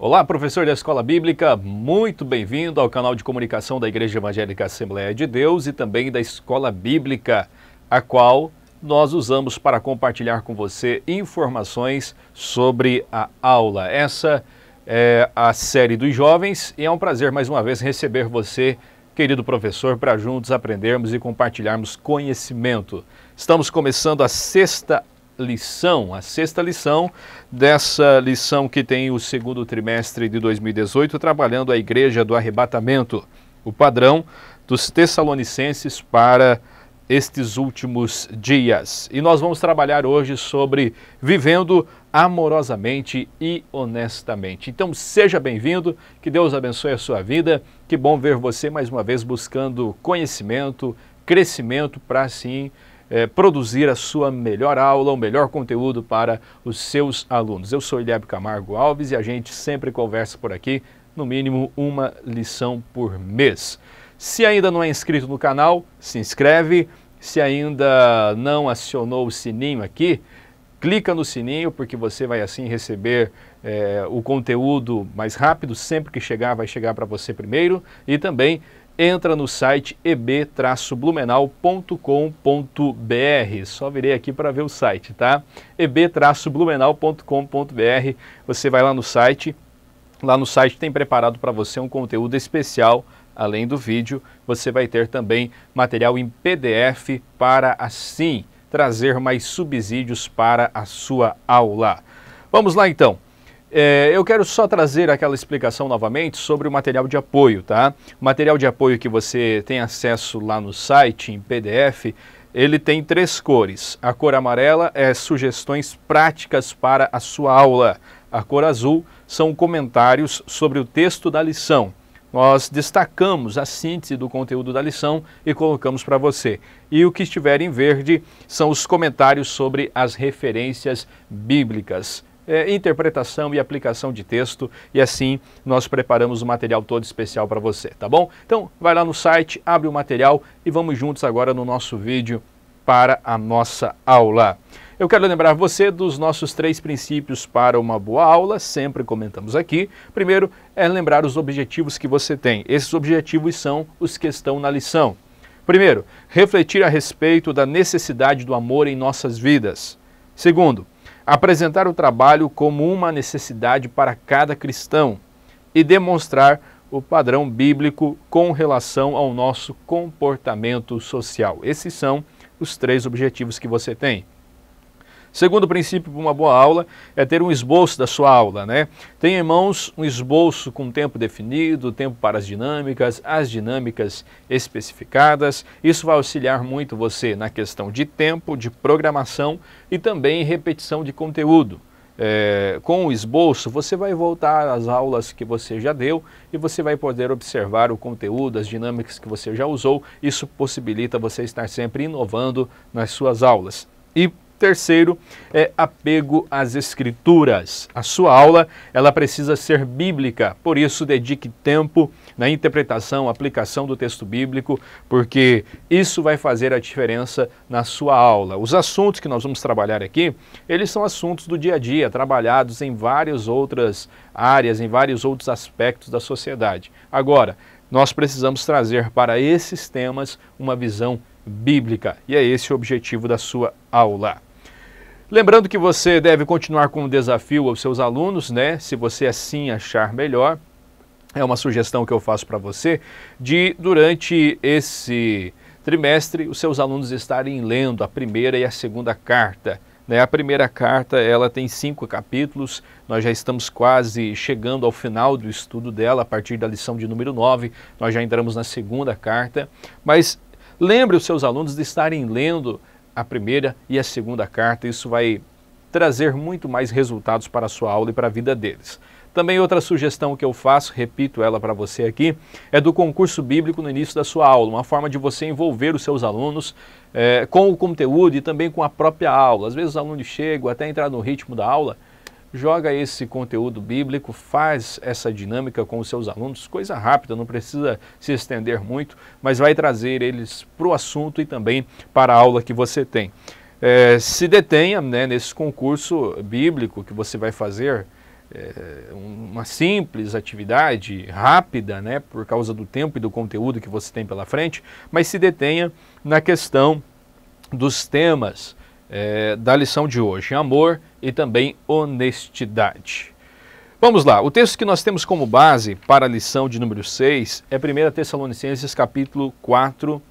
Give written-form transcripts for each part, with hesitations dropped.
Olá, professor da Escola Bíblica, muito bem-vindo ao canal de comunicação da Igreja Evangélica Assembleia de Deus e também da Escola Bíblica, a qual nós usamos para compartilhar com você informações sobre a aula. Essa é a série dos jovens e é um prazer mais uma vez receber você, querido professor, para juntos aprendermos e compartilharmos conhecimento. Estamos começando a sexta lição dessa lição que tem o segundo trimestre de 2018, trabalhando a Igreja do Arrebatamento, o padrão dos Tessalonicenses para estes últimos dias. E nós vamos trabalhar hoje sobre vivendo amorosamente e honestamente. Então seja bem-vindo, que Deus abençoe a sua vida, que bom ver você mais uma vez buscando conhecimento, crescimento para assim produzir a sua melhor aula, o melhor conteúdo para os seus alunos. Eu sou Eliab Camargo Alves e a gente sempre conversa por aqui, no mínimo uma lição por mês. Se ainda não é inscrito no canal, se inscreve. Se ainda não acionou o sininho aqui, clica no sininho porque você vai assim receber o conteúdo mais rápido, sempre que chegar vai chegar para você primeiro, e também entra no site eb-blumenau.com.br, só virei aqui para ver o site, tá? eb-blumenau.com.br, você vai lá no site tem preparado para você um conteúdo especial, além do vídeo, você vai ter também material em PDF para assim trazer mais subsídios para a sua aula. Vamos lá então. Eu quero só trazer aquela explicação novamente sobre o material de apoio, tá? O material de apoio que você tem acesso lá no site, em PDF, ele tem 3 cores. A cor amarela é sugestões práticas para a sua aula. A cor azul são comentários sobre o texto da lição. Nós destacamos a síntese do conteúdo da lição e colocamos para você. E o que estiver em verde são os comentários sobre as referências bíblicas. Interpretação e aplicação de texto, e assim nós preparamos o material todo especial para você, tá bom? Então vai lá no site, abre o material e vamos juntos agora no nosso vídeo para a nossa aula. Eu quero lembrar você dos nossos 3 princípios para uma boa aula, sempre comentamos aqui. Primeiro é lembrar os objetivos que você tem. Esses objetivos são os que estão na lição. Primeiro, refletir a respeito da necessidade do amor em nossas vidas. Segundo, apresentar o trabalho como uma necessidade para cada cristão e demonstrar o padrão bíblico com relação ao nosso comportamento social. Esses são os 3 objetivos que você tem. Segundo princípio para uma boa aula é ter um esboço da sua aula, né? Tenha em mãos um esboço com tempo definido, tempo para as dinâmicas especificadas. Isso vai auxiliar muito você na questão de tempo, de programação e também repetição de conteúdo. Com o esboço, você vai voltar às aulas que você já deu e você vai poder observar o conteúdo, as dinâmicas que você já usou. Isso possibilita você estar sempre inovando nas suas aulas. E terceiro é apego às escrituras. A sua aula, ela precisa ser bíblica, por isso dedique tempo na interpretação, aplicação do texto bíblico, porque isso vai fazer a diferença na sua aula. Os assuntos que nós vamos trabalhar aqui, eles são assuntos do dia a dia, trabalhados em várias outras áreas, em vários outros aspectos da sociedade. Agora, nós precisamos trazer para esses temas uma visão bíblica, e é esse o objetivo da sua aula. Lembrando que você deve continuar com o desafio aos seus alunos, né? Se você assim achar melhor, é uma sugestão que eu faço para você, de durante esse trimestre os seus alunos estarem lendo a primeira e a segunda carta. A primeira carta, ela tem 5 capítulos, nós já estamos quase chegando ao final do estudo dela, a partir da lição de número 9, nós já entramos na segunda carta, mas lembre os seus alunos de estarem lendo a primeira e a segunda carta, isso vai trazer muito mais resultados para a sua aula e para a vida deles. Também outra sugestão que eu faço, repito ela para você aqui, é do concurso bíblico no início da sua aula, uma forma de você envolver os seus alunos com o conteúdo e também com a própria aula. Às vezes os alunos chegam até entrar no ritmo da aula, joga esse conteúdo bíblico, faz essa dinâmica com os seus alunos, coisa rápida, não precisa se estender muito, mas vai trazer eles para o assunto e também para a aula que você tem. Se detenha nesse concurso bíblico que você vai fazer uma simples atividade rápida, né, por causa do tempo e do conteúdo que você tem pela frente, mas se detenha na questão dos temas da lição de hoje, amor e também honestidade. Vamos lá, o texto que nós temos como base para a lição de número 6 é 1 Tessalonicenses capítulo 4,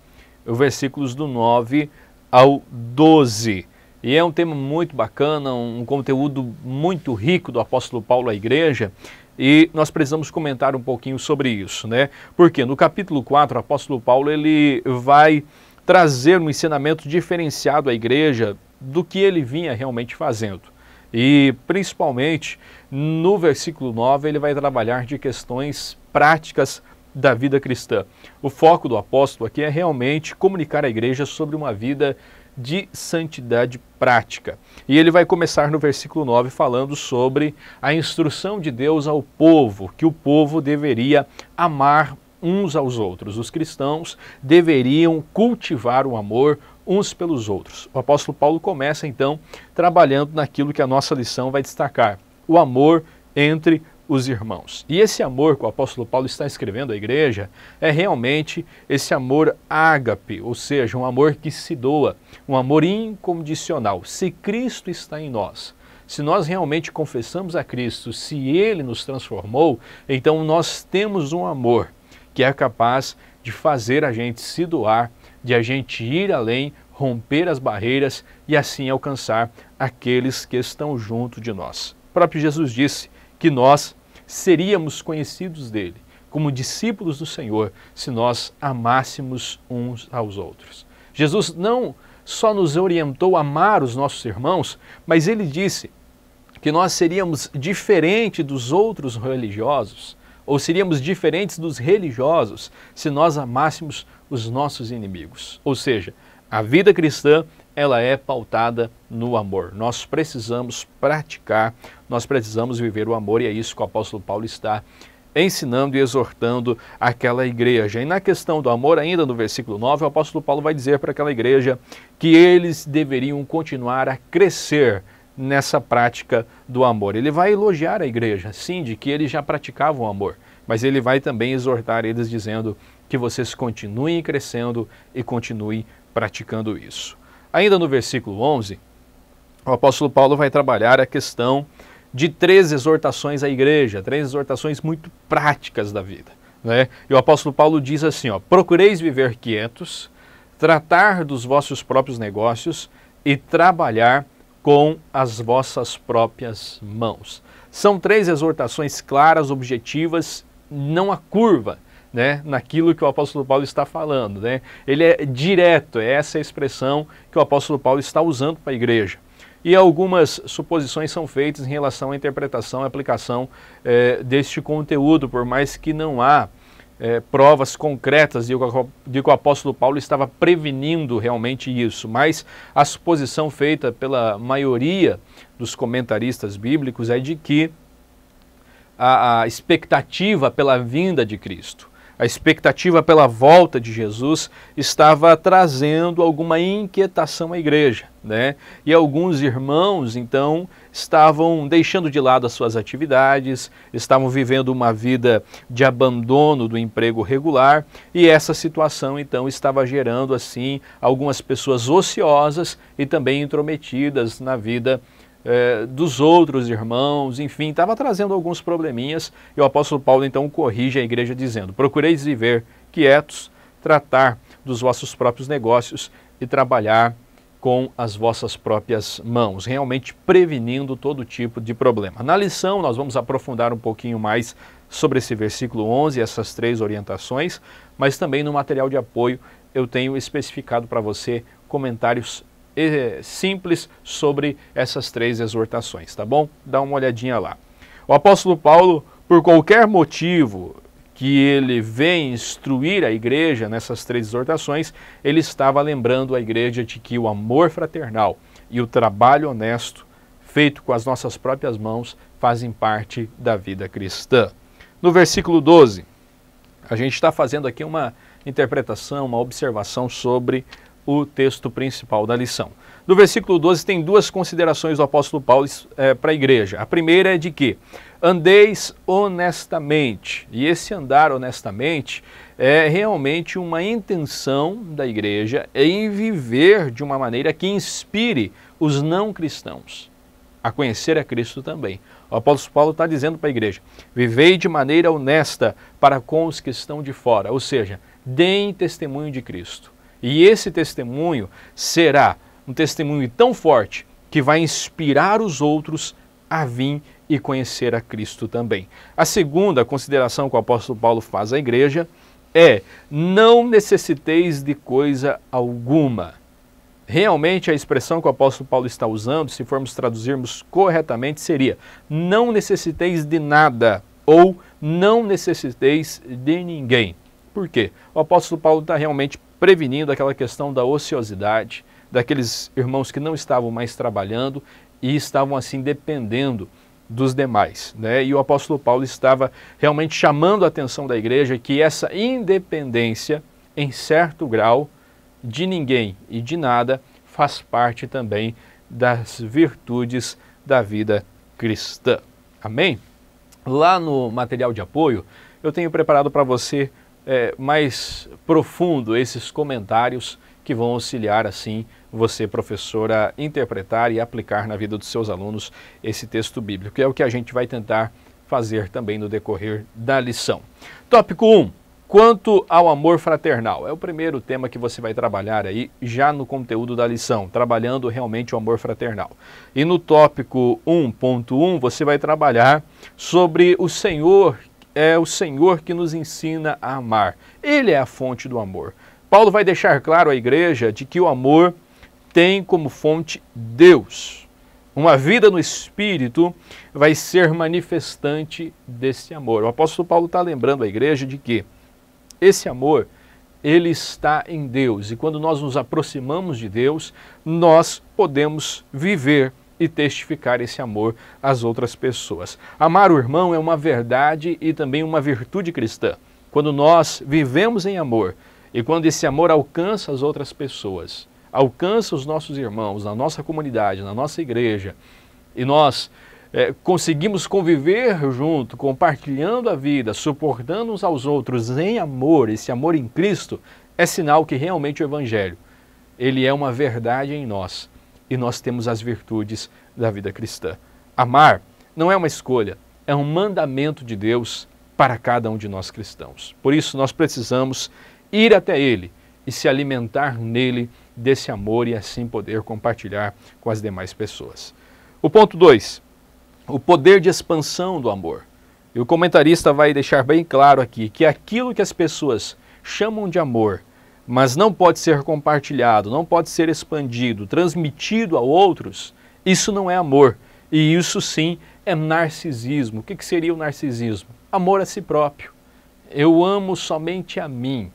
versículos do 9 ao 12. E é um tema muito bacana, um conteúdo muito rico do apóstolo Paulo à igreja, e nós precisamos comentar um pouquinho sobre isso, né? Porque no capítulo 4, o apóstolo Paulo ele vai trazer um ensinamento diferenciado à igreja do que ele vinha realmente fazendo. E principalmente no versículo 9 ele vai trabalhar de questões práticas da vida cristã. O foco do apóstolo aqui é realmente comunicar à igreja sobre uma vida de santidade prática. E ele vai começar no versículo 9 falando sobre a instrução de Deus ao povo, que o povo deveria amar uns aos outros. Os cristãos deveriam cultivar o amor uns pelos outros. O apóstolo Paulo começa então trabalhando naquilo que a nossa lição vai destacar, o amor entre os irmãos. E esse amor que o apóstolo Paulo está escrevendo à igreja é realmente esse amor ágape, ou seja, um amor que se doa, um amor incondicional. Se Cristo está em nós, se nós realmente confessamos a Cristo, se Ele nos transformou, então nós temos um amor que é capaz de fazer a gente se doar, de a gente ir além, romper as barreiras e assim alcançar aqueles que estão junto de nós. O próprio Jesus disse que nós seríamos conhecidos dele como discípulos do Senhor se nós amássemos uns aos outros. Jesus não só nos orientou a amar os nossos irmãos, mas ele disse que nós seríamos diferente dos outros religiosos, ou seríamos diferentes dos religiosos se nós amássemos os nossos inimigos. Ou seja, a vida cristã ela é pautada no amor. Nós precisamos praticar, nós precisamos viver o amor, e é isso que o apóstolo Paulo está ensinando e exortando aquela igreja. E na questão do amor, ainda no versículo 9, o apóstolo Paulo vai dizer para aquela igreja que eles deveriam continuar a crescer nessa prática do amor. Ele vai elogiar a igreja, sim, de que eles já praticavam o amor, mas ele vai também exortar eles dizendo que vocês continuem crescendo e continuem praticando isso. Ainda no versículo 11, o apóstolo Paulo vai trabalhar a questão de 3 exortações à igreja, 3 exortações muito práticas da vida, né? E o apóstolo Paulo diz assim, procureis viver quietos, tratar dos vossos próprios negócios e trabalhar com as vossas próprias mãos. São 3 exortações claras, objetivas, não há curva, né, naquilo que o apóstolo Paulo está falando, né? Ele é direto, é essa a expressão que o apóstolo Paulo está usando para a igreja. E algumas suposições são feitas em relação à interpretação e aplicação deste conteúdo, por mais que não há provas concretas de que o apóstolo Paulo estava prevenindo realmente isso, mas a suposição feita pela maioria dos comentaristas bíblicos é de que a expectativa pela vinda de Cristo, a expectativa pela volta de Jesus estava trazendo alguma inquietação à igreja, né? E alguns irmãos, então, estavam deixando de lado as suas atividades, estavam vivendo uma vida de abandono do emprego regular, e essa situação, então, estava gerando, assim, algumas pessoas ociosas e também intrometidas na vida dos outros irmãos, enfim, estava trazendo alguns probleminhas, e o apóstolo Paulo então corrige a igreja dizendo: procureis viver quietos, tratar dos vossos próprios negócios e trabalhar com as vossas próprias mãos, realmente prevenindo todo tipo de problema. Na lição nós vamos aprofundar um pouquinho mais sobre esse versículo 11, essas 3 orientações, mas também no material de apoio eu tenho especificado para você comentários simples sobre essas 3 exortações, tá bom? Dá uma olhadinha lá. O apóstolo Paulo, por qualquer motivo que ele vem instruir a igreja nessas 3 exortações, ele estava lembrando a igreja de que o amor fraternal e o trabalho honesto, feito com as nossas próprias mãos, fazem parte da vida cristã. No versículo 12, a gente está fazendo aqui uma interpretação, uma observação sobre o texto principal da lição. No versículo 12 tem duas considerações do apóstolo Paulo para a igreja. A primeira é de que andeis honestamente, e esse andar honestamente é realmente uma intenção da igreja em viver de uma maneira que inspire os não cristãos a conhecer a Cristo também. O apóstolo Paulo está dizendo para a igreja, vivei de maneira honesta para com os que estão de fora, ou seja, deem testemunho de Cristo. E esse testemunho será um testemunho tão forte que vai inspirar os outros a vir e conhecer a Cristo também. A segunda consideração que o apóstolo Paulo faz à igreja é, não necessiteis de coisa alguma. Realmente a expressão que o apóstolo Paulo está usando, se formos traduzirmos corretamente, seria, não necessiteis de nada ou não necessiteis de ninguém. Por quê? O apóstolo Paulo está realmente prevenindo aquela questão da ociosidade, daqueles irmãos que não estavam mais trabalhando e estavam assim dependendo dos demais, né? E o apóstolo Paulo estava realmente chamando a atenção da igreja que essa independência, em certo grau, de ninguém e de nada, faz parte também das virtudes da vida cristã. Amém? Lá no material de apoio, eu tenho preparado para você mais profundo esses comentários que vão auxiliar, assim, você, professor, a interpretar e aplicar na vida dos seus alunos esse texto bíblico, que é o que a gente vai tentar fazer também no decorrer da lição. Tópico 1. Quanto ao amor fraternal. É o primeiro tema que você vai trabalhar aí já no conteúdo da lição, trabalhando realmente o amor fraternal. E no tópico 1.1 você vai trabalhar sobre o Senhor, é o Senhor que nos ensina a amar. Ele é a fonte do amor. Paulo vai deixar claro à igreja de que o amor tem como fonte Deus. Uma vida no Espírito vai ser manifestante desse amor. O apóstolo Paulo está lembrando a igreja de que esse amor, ele está em Deus. E quando nós nos aproximamos de Deus, nós podemos viver e testificar esse amor às outras pessoas. Amar o irmão é uma verdade e também uma virtude cristã. Quando nós vivemos em amor, e quando esse amor alcança as outras pessoas, alcança os nossos irmãos, na nossa comunidade, na nossa igreja, e nós conseguimos conviver junto, compartilhando a vida, suportando uns aos outros em amor, esse amor em Cristo, é sinal que realmente o Evangelho, ele é uma verdade em nós, e nós temos as virtudes da vida cristã. Amar não é uma escolha, é um mandamento de Deus para cada um de nós cristãos. Por isso nós precisamos ir até Ele e se alimentar nele desse amor e assim poder compartilhar com as demais pessoas. O ponto 2, o poder de expansão do amor. E o comentarista vai deixar bem claro aqui que aquilo que as pessoas chamam de amor, mas não pode ser compartilhado, não pode ser expandido, transmitido a outros, isso não é amor. E isso sim é narcisismo. O que seria o narcisismo? Amor a si próprio. Eu amo somente a mim.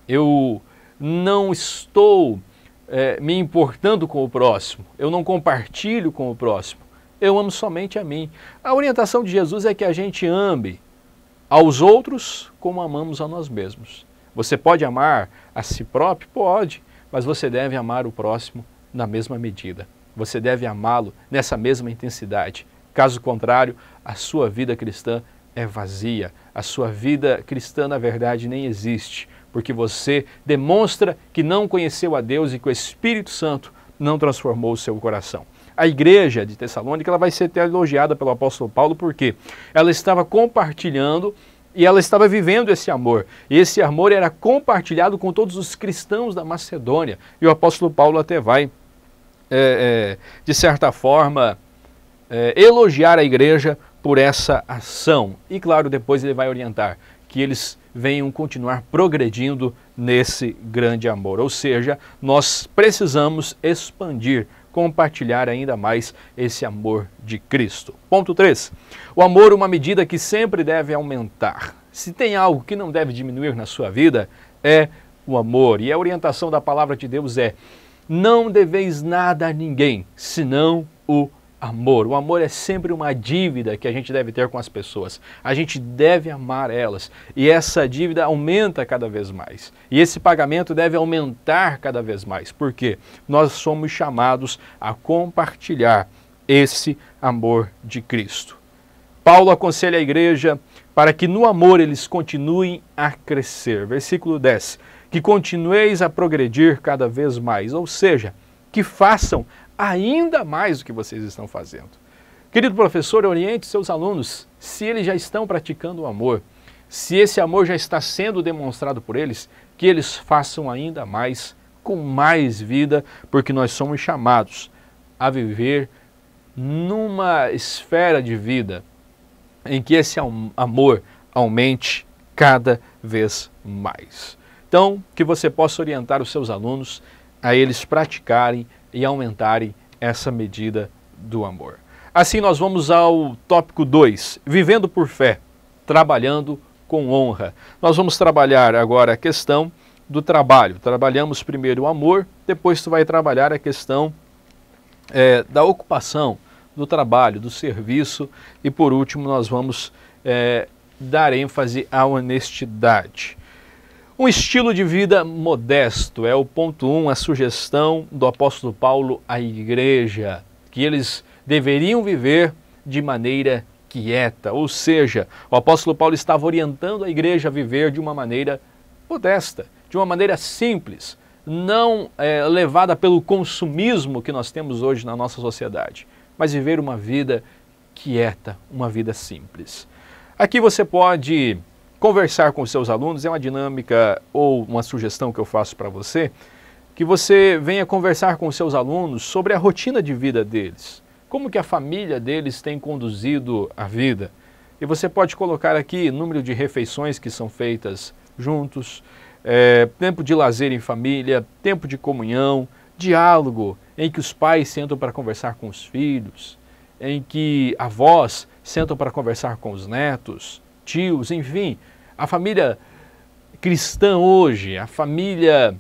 Eu não estou me importando com o próximo, eu não compartilho com o próximo, eu amo somente a mim. A orientação de Jesus é que a gente ame aos outros como amamos a nós mesmos. Você pode amar a si próprio? Pode, mas você deve amar o próximo na mesma medida. Você deve amá-lo nessa mesma intensidade. Caso contrário, a sua vida cristã é vazia. A sua vida cristã, na verdade, nem existe, porque você demonstra que não conheceu a Deus e que o Espírito Santo não transformou o seu coração. A igreja de Tessalônica ela vai ser até elogiada pelo apóstolo Paulo porque ela estava compartilhando e ela estava vivendo esse amor. E esse amor era compartilhado com todos os cristãos da Macedônia. E o apóstolo Paulo até vai, de certa forma, elogiar a igreja por essa ação. E claro, depois ele vai orientar que eles venham continuar progredindo nesse grande amor. Ou seja, nós precisamos expandir, compartilhar ainda mais esse amor de Cristo. Ponto 3. O amor, uma medida que sempre deve aumentar. Se tem algo que não deve diminuir na sua vida, é o amor. E a orientação da palavra de Deus é: não deveis nada a ninguém, senão o amor. O amor é sempre uma dívida que a gente deve ter com as pessoas. A gente deve amar elas. E essa dívida aumenta cada vez mais. E esse pagamento deve aumentar cada vez mais. Por quê? Nós somos chamados a compartilhar esse amor de Cristo. Paulo aconselha a igreja para que no amor eles continuem a crescer. Versículo 10. Que continueis a progredir cada vez mais. Ou seja, que façam ainda mais do que vocês estão fazendo. Querido professor, oriente seus alunos, se eles já estão praticando o amor, se esse amor já está sendo demonstrado por eles, que eles façam ainda mais, com mais vida, porque nós somos chamados a viver numa esfera de vida em que esse amor aumente cada vez mais. Então, que você possa orientar os seus alunos a eles praticarem e aumentarem essa medida do amor. Assim nós vamos ao tópico 2, vivendo por fé, trabalhando com honra. Nós vamos trabalhar agora a questão do trabalho. Trabalhamos primeiro o amor, depois tu vai trabalhar a questão da ocupação, do trabalho, do serviço e por último nós vamos dar ênfase à honestidade. Um estilo de vida modesto é o ponto 1, a sugestão do apóstolo Paulo à igreja, que eles deveriam viver de maneira quieta, ou seja, o apóstolo Paulo estava orientando a igreja a viver de uma maneira modesta, de uma maneira simples, não levada pelo consumismo que nós temos hoje na nossa sociedade, mas viver uma vida quieta, uma vida simples. Aqui você pode conversar com os seus alunos, é uma dinâmica ou uma sugestão que eu faço para você, que você venha conversar com os seus alunos sobre a rotina de vida deles, como que a família deles tem conduzido a vida. E você pode colocar aqui número de refeições que são feitas juntos, tempo de lazer em família, tempo de comunhão, diálogo em que os pais sentam para conversar com os filhos, em que avós sentam para conversar com os netos, tios, enfim, a família cristã hoje, a família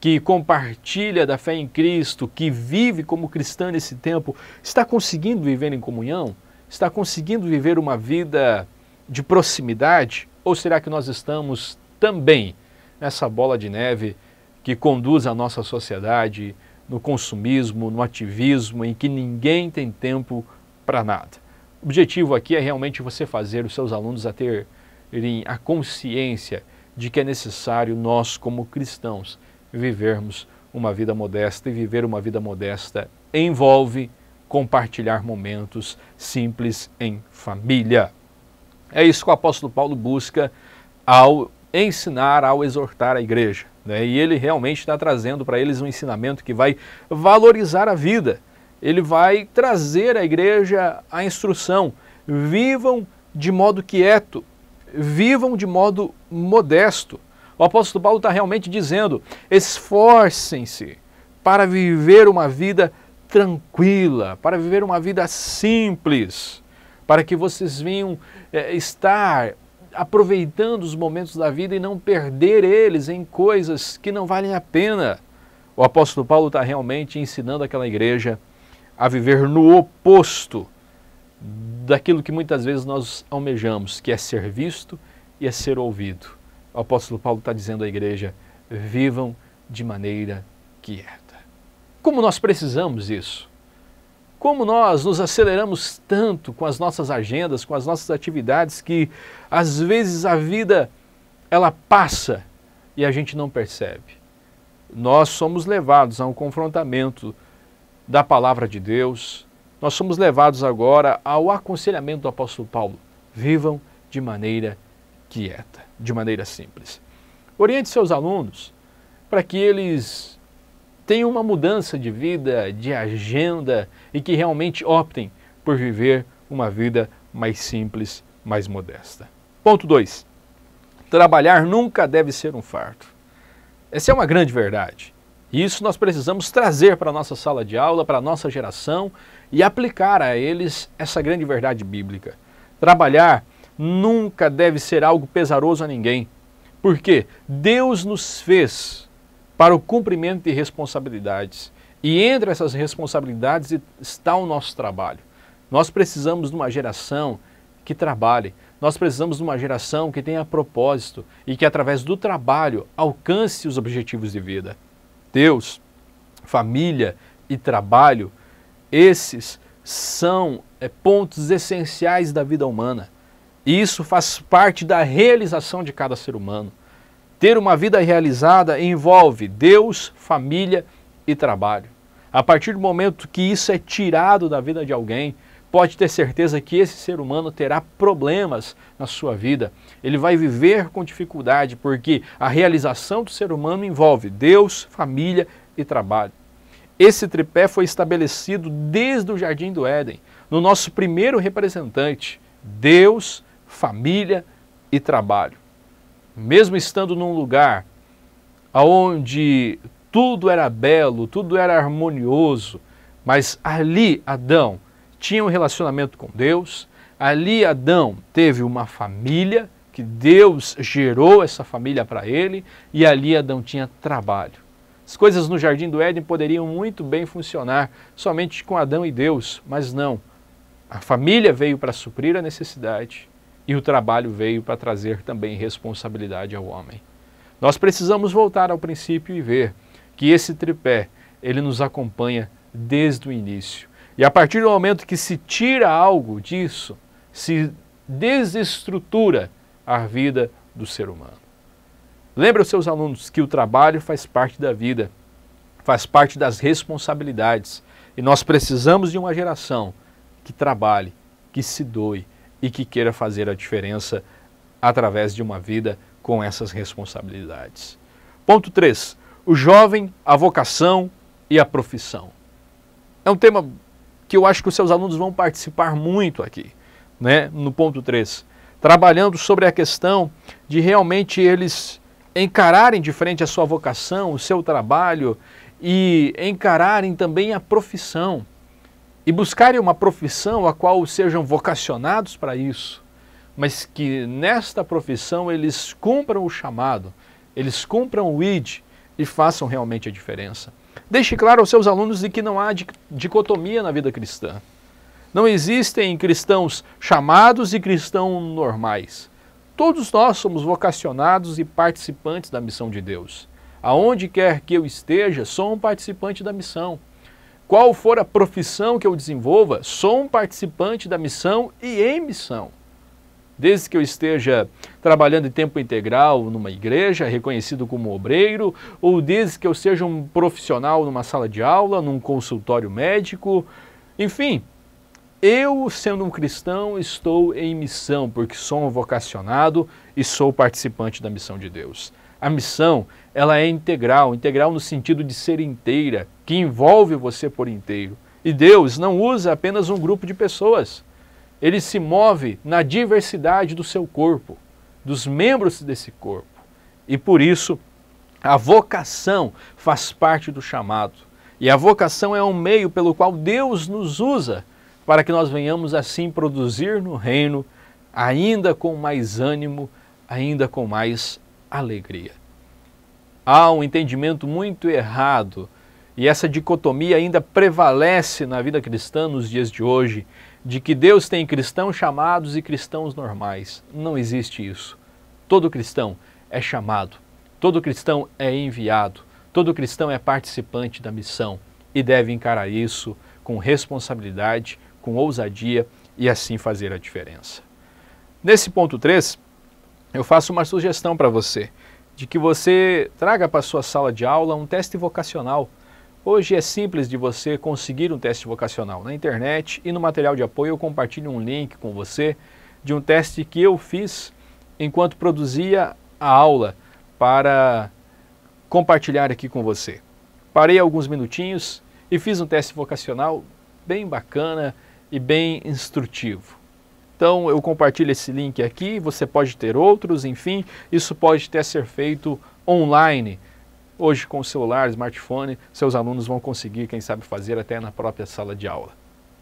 que compartilha da fé em Cristo, que vive como cristã nesse tempo, está conseguindo viver em comunhão? Está conseguindo viver uma vida de proximidade? Ou será que nós estamos também nessa bola de neve que conduz a nossa sociedade no consumismo, no ativismo, em que ninguém tem tempo para nada? O objetivo aqui é realmente você fazer os seus alunos a terem a consciência de que é necessário nós, como cristãos, vivermos uma vida modesta, e viver uma vida modesta envolve compartilhar momentos simples em família. É isso que o apóstolo Paulo busca ao ensinar, ao exortar a igreja, né? E ele realmente está trazendo para eles um ensinamento que vai valorizar a vida. Ele vai trazer à igreja a instrução: vivam de modo quieto, vivam de modo modesto. O apóstolo Paulo está realmente dizendo: esforcem-se para viver uma vida tranquila, para viver uma vida simples, para que vocês venham estar aproveitando os momentos da vida e não perder eles em coisas que não valem a pena. O apóstolo Paulo está realmente ensinando aquela igreja a viver no oposto daquilo que muitas vezes nós almejamos, que é ser visto e é ser ouvido. O apóstolo Paulo está dizendo à igreja: vivam de maneira quieta. Como nós precisamos disso? Como nós nos aceleramos tanto com as nossas agendas, com as nossas atividades, que às vezes a vida ela passa e a gente não percebe. Nós somos levados a um confrontamento da palavra de Deus, nós somos levados agora ao aconselhamento do apóstolo Paulo: vivam de maneira quieta, de maneira simples. Oriente seus alunos para que eles tenham uma mudança de vida, de agenda e que realmente optem por viver uma vida mais simples, mais modesta. Ponto 2. Trabalhar nunca deve ser um fardo. Essa é uma grande verdade. E isso nós precisamos trazer para a nossa sala de aula, para a nossa geração e aplicar a eles essa grande verdade bíblica. Trabalhar nunca deve ser algo pesaroso a ninguém, porque Deus nos fez para o cumprimento de responsabilidades. E entre essas responsabilidades está o nosso trabalho. Nós precisamos de uma geração que trabalhe. Nós precisamos de uma geração que tenha propósito e que através do trabalho alcance os objetivos de vida. Deus, família e trabalho, esses são pontos essenciais da vida humana. E isso faz parte da realização de cada ser humano. Ter uma vida realizada envolve Deus, família e trabalho. A partir do momento que isso é tirado da vida de alguém, pode ter certeza que esse ser humano terá problemas na sua vida. Ele vai viver com dificuldade, porque a realização do ser humano envolve Deus, família e trabalho. Esse tripé foi estabelecido desde o Jardim do Éden, no nosso primeiro representante, Deus, família e trabalho. Mesmo estando num lugar onde tudo era belo, tudo era harmonioso, mas ali Adão tinha um relacionamento com Deus, ali Adão teve uma família, que Deus gerou essa família para ele, e ali Adão tinha trabalho. As coisas no Jardim do Éden poderiam muito bem funcionar somente com Adão e Deus, mas não. A família veio para suprir a necessidade e o trabalho veio para trazer também responsabilidade ao homem. Nós precisamos voltar ao princípio e ver que esse tripé, ele nos acompanha desde o início. E a partir do momento que se tira algo disso, se desestrutura a vida do ser humano. Lembre aos seus alunos que o trabalho faz parte da vida, faz parte das responsabilidades. E nós precisamos de uma geração que trabalhe, que se doe e que queira fazer a diferença através de uma vida com essas responsabilidades. Ponto 3. O jovem, a vocação e a profissão. É um tema que eu acho que os seus alunos vão participar muito aqui, né? No ponto 3. Trabalhando sobre a questão de realmente eles encararem de frente a sua vocação, o seu trabalho e encararem também a profissão e buscarem uma profissão a qual sejam vocacionados para isso, mas que nesta profissão eles cumpram o chamado, eles cumpram o ID e façam realmente a diferença. Deixe claro aos seus alunos de que não há dicotomia na vida cristã. Não existem cristãos chamados e cristãos normais. Todos nós somos vocacionados e participantes da missão de Deus. Aonde quer que eu esteja, sou um participante da missão. Qual for a profissão que eu desenvolva, sou um participante da missão e em missão. Desde que eu esteja trabalhando em tempo integral numa igreja, reconhecido como obreiro, ou desde que eu seja um profissional numa sala de aula, num consultório médico, enfim. Eu, sendo um cristão, estou em missão, porque sou um vocacionado e sou participante da missão de Deus. A missão, ela é integral, integral no sentido de ser inteira, que envolve você por inteiro. E Deus não usa apenas um grupo de pessoas. Ele se move na diversidade do seu corpo, dos membros desse corpo. E por isso, a vocação faz parte do chamado. E a vocação é um meio pelo qual Deus nos usa para que nós venhamos assim produzir no reino, ainda com mais ânimo, ainda com mais alegria. Há um entendimento muito errado, e essa dicotomia ainda prevalece na vida cristã nos dias de hoje, de que Deus tem cristãos chamados e cristãos normais. Não existe isso. Todo cristão é chamado, todo cristão é enviado, todo cristão é participante da missão e deve encarar isso com responsabilidade, com ousadia e assim fazer a diferença. Nesse ponto 3, eu faço uma sugestão para você, de que você traga para a sua sala de aula um teste vocacional. Hoje é simples de você conseguir um teste vocacional na internet e no material de apoio eu compartilho um link com você de um teste que eu fiz enquanto produzia a aula para compartilhar aqui com você. Parei alguns minutinhos e fiz um teste vocacional bem bacana e bem instrutivo. Então eu compartilho esse link aqui, você pode ter outros, enfim, isso pode até ser feito online. Hoje com o celular, smartphone, seus alunos vão conseguir, quem sabe, fazer até na própria sala de aula.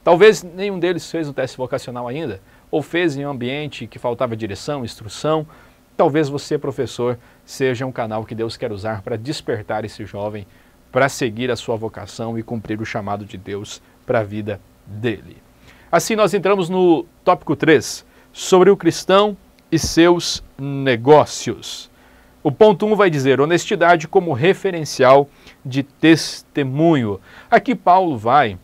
Talvez nenhum deles fez um teste vocacional ainda, ou fez em um ambiente que faltava direção, instrução. Talvez você, professor, seja um canal que Deus quer usar para despertar esse jovem para seguir a sua vocação e cumprir o chamado de Deus para a vida dele. Assim nós entramos no tópico 3, sobre o cristão e seus negócios. O ponto 1 vai dizer honestidade como referencial de testemunho. Aqui Paulo vai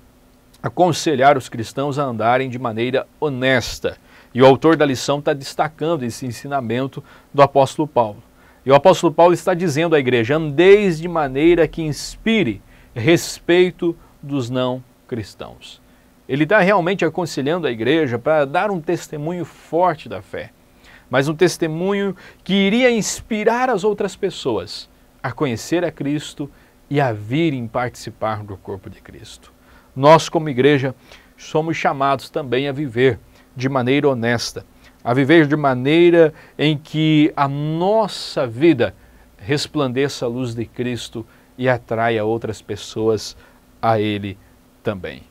aconselhar os cristãos a andarem de maneira honesta. E o autor da lição está destacando esse ensinamento do apóstolo Paulo. E o apóstolo Paulo está dizendo à igreja, andeis de maneira que inspire respeito dos não cristãos. Ele está realmente aconselhando a igreja para dar um testemunho forte da fé, mas um testemunho que iria inspirar as outras pessoas a conhecer a Cristo e a virem participar do corpo de Cristo. Nós, como igreja, somos chamados também a viver de maneira honesta, a viver de maneira em que a nossa vida resplandeça a luz de Cristo e atraia outras pessoas a Ele também.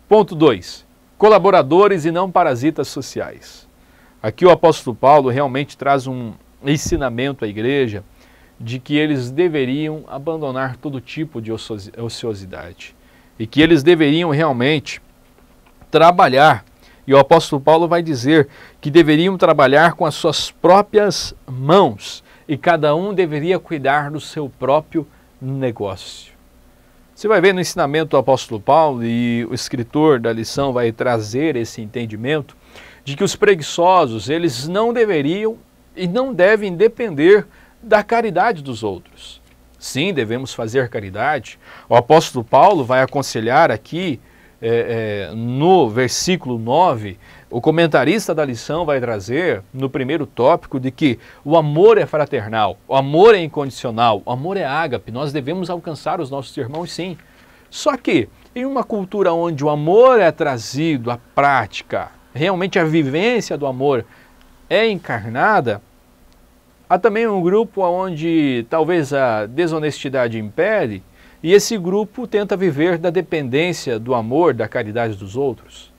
Ponto 2. Colaboradores e não parasitas sociais. Aqui o apóstolo Paulo realmente traz um ensinamento à igreja de que eles deveriam abandonar todo tipo de ociosidade e que eles deveriam realmente trabalhar. E o apóstolo Paulo vai dizer que deveriam trabalhar com as suas próprias mãos e cada um deveria cuidar do seu próprio negócio. Você vai ver no ensinamento do apóstolo Paulo, e o escritor da lição vai trazer esse entendimento, de que os preguiçosos, eles não deveriam e não devem depender da caridade dos outros. Sim, devemos fazer caridade. O apóstolo Paulo vai aconselhar aqui, no versículo 9, o comentarista da lição vai trazer, no primeiro tópico, de que o amor é fraternal, o amor é incondicional, o amor é ágape, nós devemos alcançar os nossos irmãos sim. Só que, em uma cultura onde o amor é trazido à prática, realmente a vivência do amor é encarnada, há também um grupo onde talvez a desonestidade impere, e esse grupo tenta viver da dependência do amor, da caridade dos outros.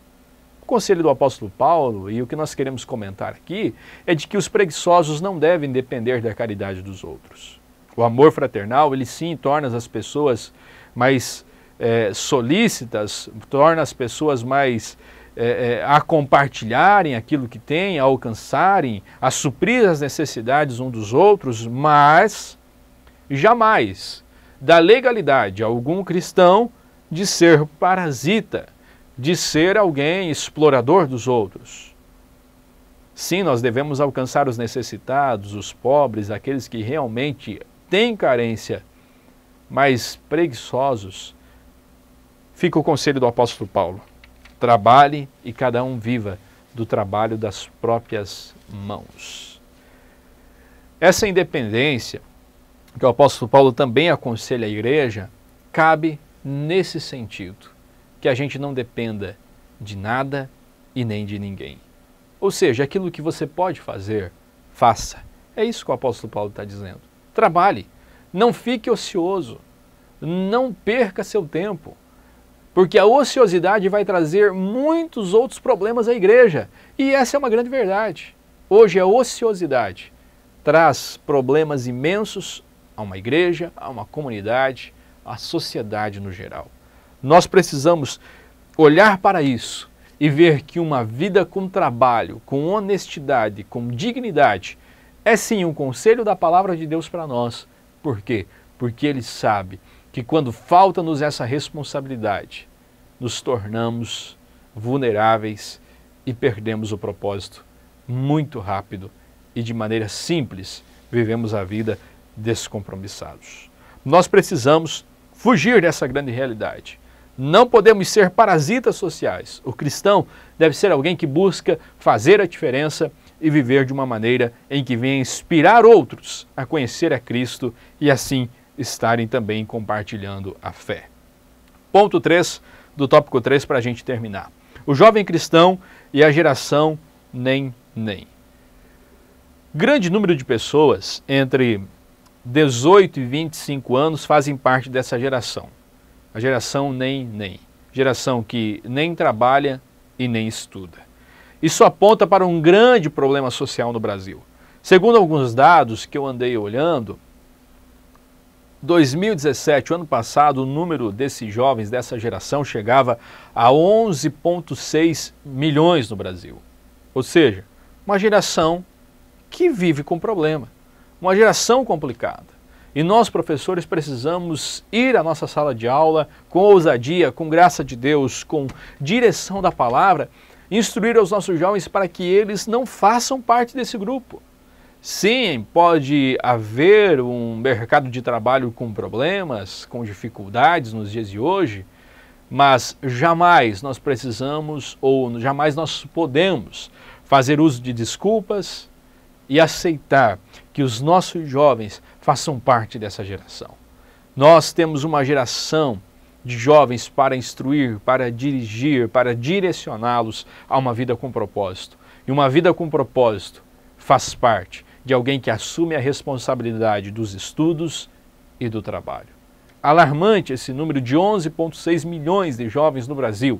O conselho do apóstolo Paulo, e o que nós queremos comentar aqui, é de que os preguiçosos não devem depender da caridade dos outros. O amor fraternal, ele sim torna as pessoas mais solícitas, torna as pessoas mais a compartilharem aquilo que têm, a alcançarem, a suprir as necessidades uns dos outros, mas jamais da legalidade a algum cristão de ser parasita, de ser alguém explorador dos outros. Sim, nós devemos alcançar os necessitados, os pobres, aqueles que realmente têm carência, mas preguiçosos. Fica o conselho do apóstolo Paulo. Trabalhe e cada um viva do trabalho das próprias mãos. Essa independência que o apóstolo Paulo também aconselha a igreja, cabe nesse sentido, que a gente não dependa de nada e nem de ninguém. Ou seja, aquilo que você pode fazer, faça. É isso que o apóstolo Paulo está dizendo. Trabalhe, não fique ocioso, não perca seu tempo, porque a ociosidade vai trazer muitos outros problemas à igreja. E essa é uma grande verdade. Hoje a ociosidade traz problemas imensos a uma igreja, a uma comunidade, à sociedade no geral. Nós precisamos olhar para isso e ver que uma vida com trabalho, com honestidade, com dignidade, é sim um conselho da palavra de Deus para nós. Por quê? Porque Ele sabe que quando falta-nos essa responsabilidade, nos tornamos vulneráveis e perdemos o propósito muito rápido e de maneira simples vivemos a vida descompromissados. Nós precisamos fugir dessa grande realidade. Não podemos ser parasitas sociais. O cristão deve ser alguém que busca fazer a diferença e viver de uma maneira em que venha inspirar outros a conhecer a Cristo e assim estarem também compartilhando a fé. Ponto 3 do tópico 3 para a gente terminar. O jovem cristão e a geração nem. Grande número de pessoas entre 18 e 25 anos fazem parte dessa geração. A geração nem. Geração que nem trabalha e nem estuda. Isso aponta para um grande problema social no Brasil. Segundo alguns dados que eu andei olhando, 2017, o ano passado, o número desses jovens dessa geração chegava a 11,6 milhões no Brasil. Ou seja, uma geração que vive com problema, uma geração complicada. E nós, professores, precisamos ir à nossa sala de aula com ousadia, com graça de Deus, com direção da palavra, instruir os nossos jovens para que eles não façam parte desse grupo. Sim, pode haver um mercado de trabalho com problemas, com dificuldades nos dias de hoje, mas jamais nós precisamos ou jamais nós podemos fazer uso de desculpas e aceitar que os nossos jovens façam parte dessa geração. Nós temos uma geração de jovens para instruir, para dirigir, para direcioná-los a uma vida com propósito. E uma vida com propósito faz parte de alguém que assume a responsabilidade dos estudos e do trabalho. Alarmante esse número de 11,6 milhões de jovens no Brasil,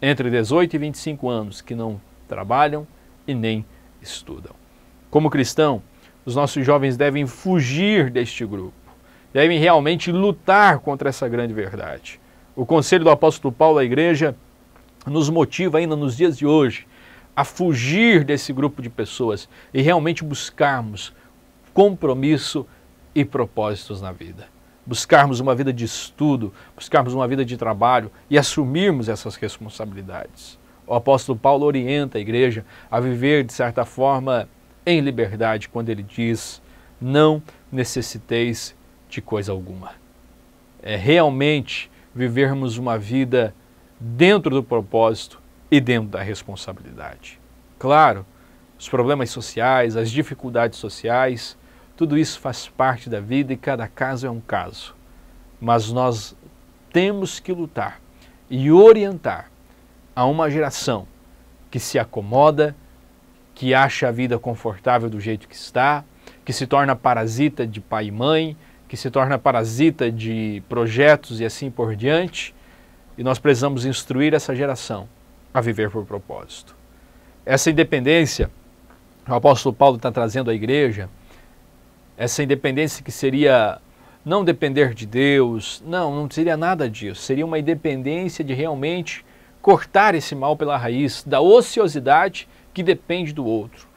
entre 18 e 25 anos, que não trabalham e nem estudam. Como cristão, os nossos jovens devem fugir deste grupo, devem realmente lutar contra essa grande verdade. O conselho do apóstolo Paulo à igreja nos motiva ainda nos dias de hoje a fugir desse grupo de pessoas e realmente buscarmos compromisso e propósitos na vida. Buscarmos uma vida de estudo, buscarmos uma vida de trabalho e assumirmos essas responsabilidades. O apóstolo Paulo orienta a igreja a viver, de certa forma, em liberdade, quando ele diz: não necessiteis de coisa alguma. É realmente vivermos uma vida dentro do propósito e dentro da responsabilidade. Claro, os problemas sociais, as dificuldades sociais, tudo isso faz parte da vida e cada caso é um caso. Mas nós temos que lutar e orientar a uma geração que se acomoda, que acha a vida confortável do jeito que está, que se torna parasita de pai e mãe, que se torna parasita de projetos e assim por diante. E nós precisamos instruir essa geração a viver por propósito. Essa independência, o apóstolo Paulo está trazendo à igreja, essa independência que seria não depender de Deus, não seria nada disso, seria uma independência de realmente cortar esse mal pela raiz, da ociosidade que depende do outro.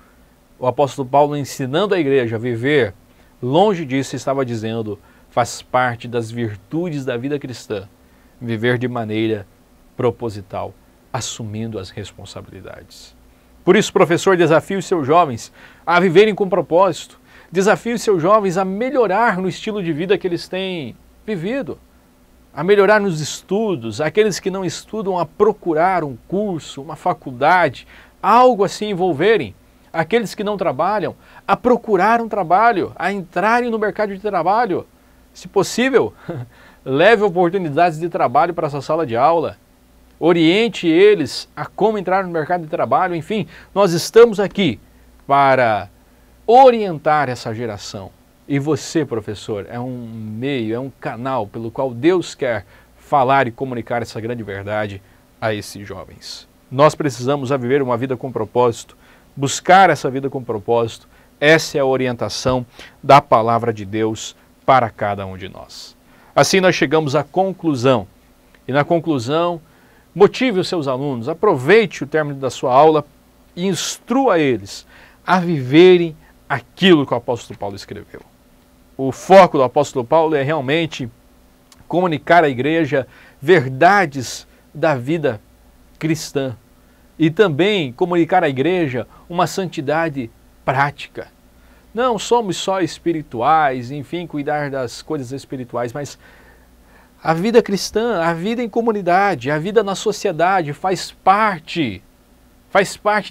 O apóstolo Paulo, ensinando a igreja a viver longe disso, estava dizendo, faz parte das virtudes da vida cristã, viver de maneira proposital, assumindo as responsabilidades. Por isso, professor, desafie os seus jovens a viverem com propósito, desafie os seus jovens a melhorar no estilo de vida que eles têm vivido, a melhorar nos estudos, aqueles que não estudam a procurar um curso, uma faculdade, algo assim envolverem, aqueles que não trabalham a procurar um trabalho, a entrarem no mercado de trabalho, se possível, leve oportunidades de trabalho para essa sala de aula, oriente eles a como entrar no mercado de trabalho, enfim, nós estamos aqui para orientar essa geração. E você, professor, é um meio, é um canal pelo qual Deus quer falar e comunicar essa grande verdade a esses jovens. Nós precisamos viver uma vida com propósito, buscar essa vida com propósito. Essa é a orientação da palavra de Deus para cada um de nós. Assim nós chegamos à conclusão. E na conclusão, motive os seus alunos, aproveite o término da sua aula e instrua eles a viverem aquilo que o apóstolo Paulo escreveu. O foco do apóstolo Paulo é realmente comunicar à igreja verdades da vida cristã e também comunicar à igreja uma santidade prática. Não somos só espirituais, enfim, cuidar das coisas espirituais, mas a vida cristã, a vida em comunidade, a vida na sociedade faz parte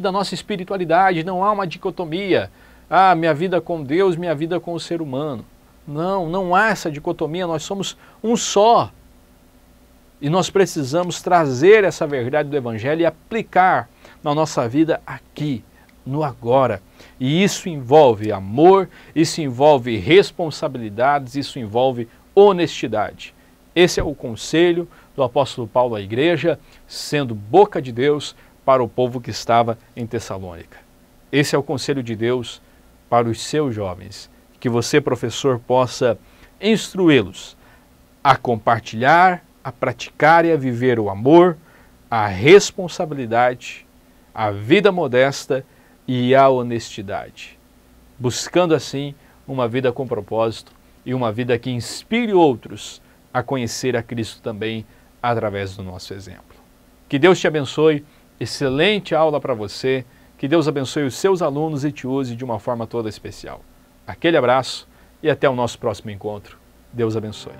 da nossa espiritualidade, não há uma dicotomia. Ah, minha vida com Deus, minha vida com o ser humano. Não há essa dicotomia, nós somos um só. E nós precisamos trazer essa verdade do Evangelho e aplicar na nossa vida aqui, no agora. E isso envolve amor, isso envolve responsabilidades, isso envolve honestidade. Esse é o conselho do apóstolo Paulo à igreja, sendo boca de Deus para o povo que estava em Tessalônica. Esse é o conselho de Deus para os seus jovens. Que você, professor, possa instruí-los a compartilhar, a praticar e a viver o amor, a responsabilidade, a vida modesta e a honestidade, buscando assim uma vida com propósito e uma vida que inspire outros a conhecer a Cristo também através do nosso exemplo. Que Deus te abençoe, excelente aula para você, que Deus abençoe os seus alunos e te use de uma forma toda especial. Aquele abraço e até o nosso próximo encontro. Deus abençoe.